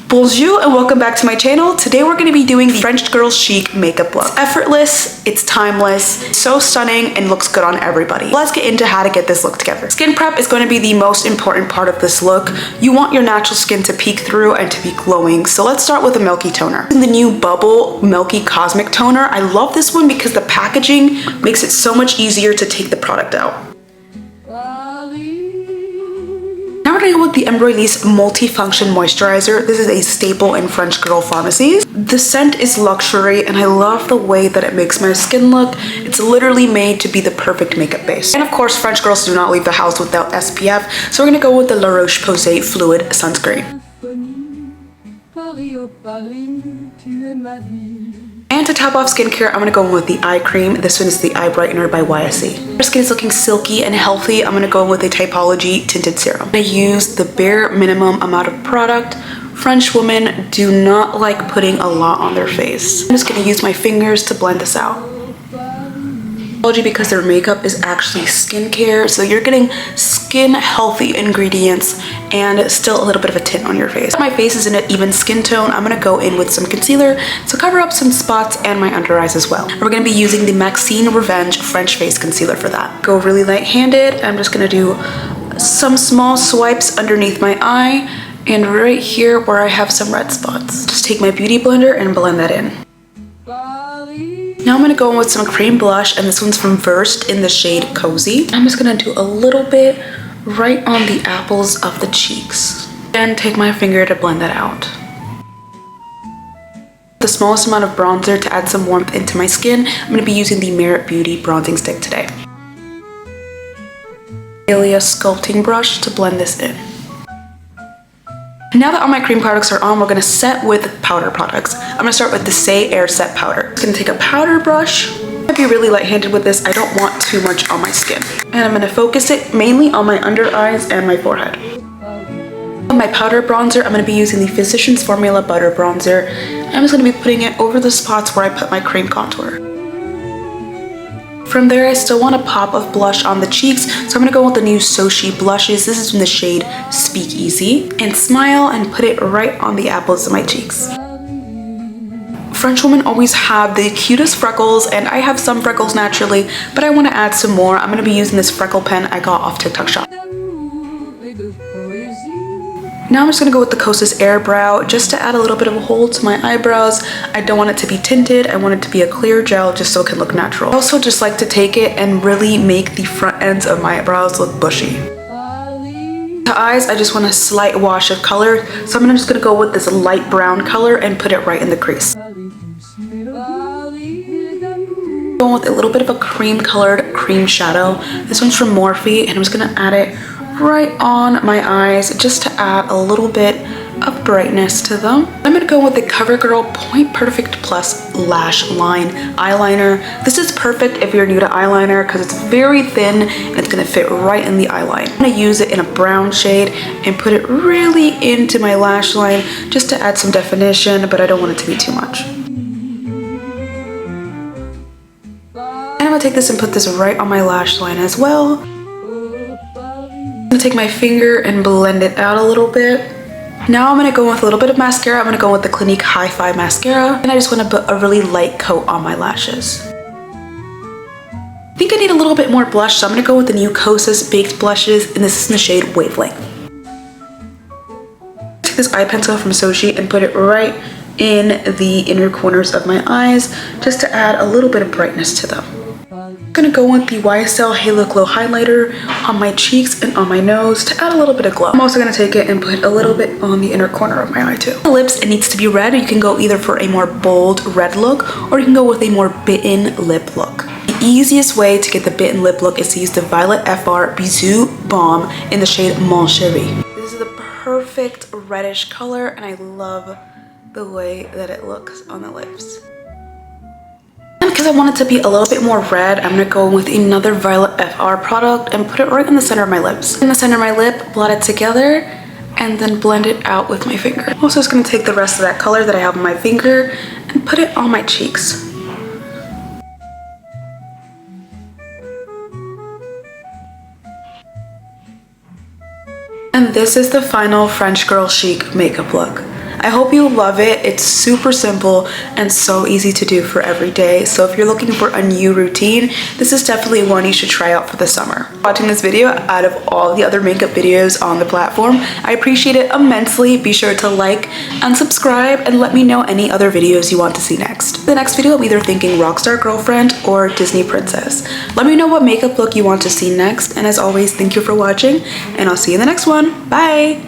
Bonjour and welcome back to my channel. Today we're going to be doing the French girl chic makeup look. It's effortless, it's timeless, so stunning, and looks good on everybody. Let's get into how to get this look together. Skin prep is going to be the most important part of this look. You want your natural skin to peek through and to be glowing, so let's start with a milky toner. The new Bubble Milky Cosmic Toner. I love this one because the packaging makes it so much easier to take the product out. Now we're gonna go with the Embryolisse Multifunction Moisturizer. This is a staple in French girl pharmacies. The scent is luxury and I love the way that it makes my skin look. It's literally made to be the perfect makeup base. And of course, French girls do not leave the house without SPF, so we're gonna go with the La Roche-Posay Fluid Sunscreen. And to top off skincare, I'm gonna go in with the eye cream. This one is the Eye Brightener by YSC. Our skin is looking silky and healthy. I'm gonna go in with a Typology Tinted Serum. I use the bare minimum amount of product. French women do not like putting a lot on their face. I'm just gonna use my fingers to blend this out. Because their makeup is actually skincare, so you're getting skin healthy ingredients and still a little bit of a tint on your face. My face is in an even skin tone. I'm gonna go in with some concealer to cover up some spots and my under eyes as well. We're gonna be using the Maxine Revenge French Face Concealer for that. Go really light-handed. I'm just gonna do some small swipes underneath my eye and right here where I have some red spots. Just take my beauty blender and blend that in. Now I'm going to go in with some cream blush, and this one's from Versed in the shade Cozy. I'm just going to do a little bit right on the apples of the cheeks and take my finger to blend that out. The smallest amount of bronzer to add some warmth into my skin. I'm going to be using the Merit Beauty bronzing stick today. Alia sculpting brush to blend this in. Now that all my cream products are on, we're gonna set with powder products. I'm gonna start with the Say Air Set Powder. I'm gonna take a powder brush. I'm gonna be really light-handed with this. I don't want too much on my skin. And I'm gonna focus it mainly on my under eyes and my forehead. On my powder bronzer, I'm gonna be using the Physicians Formula Butter Bronzer. I'm just gonna be putting it over the spots where I put my cream contour. From there, I still want a pop of blush on the cheeks, so I'm gonna go with the new Sochi blushes. This is in the shade Speak Easy. And smile and put it right on the apples of my cheeks. French women always have the cutest freckles, and I have some freckles naturally, but I wanna add some more. I'm gonna be using this freckle pen I got off TikTok Shop. Now I'm just gonna go with the Kosas Air Brow just to add a little bit of a hold to my eyebrows. I don't want it to be tinted. I want it to be a clear gel just so it can look natural. I also just like to take it and really make the front ends of my eyebrows look bushy. The eyes, I just want a slight wash of color, so I'm just gonna go with this light brown color and put it right in the crease. Going with a little bit of a cream colored cream shadow. This one's from Morphe, and I'm just gonna add it right on my eyes just to add a little bit of brightness to them. I'm gonna go with the CoverGirl Point Perfect Plus Lash Line Eyeliner. This is perfect if you're new to eyeliner because it's very thin and it's gonna fit right in the eye line. I'm gonna use it in a brown shade and put it really into my lash line just to add some definition, but I don't want it to be too much. And I'm gonna take this and put this right on my lash line as well. I'm gonna take my finger and blend it out a little bit. Now I'm gonna go with a little bit of mascara. I'm gonna go with the Clinique Hi-Fi Mascara, and I just wanna put a really light coat on my lashes. I think I need a little bit more blush, so I'm gonna go with the new Kosas Baked Blushes, and this is in the shade Wavelength. Take this eye pencil from Sochi and put it right in the inner corners of my eyes, just to add a little bit of brightness to them. I'm gonna go with the YSL Halo Glow Highlighter on my cheeks and on my nose to add a little bit of glow. I'm also gonna take it and put a little bit on the inner corner of my eye too. The lips, it needs to be red. You can go either for a more bold red look, or you can go with a more bitten lip look. The easiest way to get the bitten lip look is to use the Violet FR Bisou Balm in the shade Mon Chéri. This is the perfect reddish color, and I love the way that it looks on the lips. And because I want it to be a little bit more red, I'm gonna go with another Violet FR product and put it right in the center of my lips. In the center of my lip, blot it together, and then blend it out with my finger. I'm also just gonna take the rest of that color that I have on my finger and put it on my cheeks. And this is the final French girl chic makeup look. I hope you love it. It's super simple and so easy to do for every day. So if you're looking for a new routine, this is definitely one you should try out for the summer. Watching this video out of all the other makeup videos on the platform, I appreciate it immensely. Be sure to like and subscribe and let me know any other videos you want to see next. The next video, I'm either thinking rockstar girlfriend or Disney princess. Let me know what makeup look you want to see next, and as always, thank you for watching and I'll see you in the next one. Bye!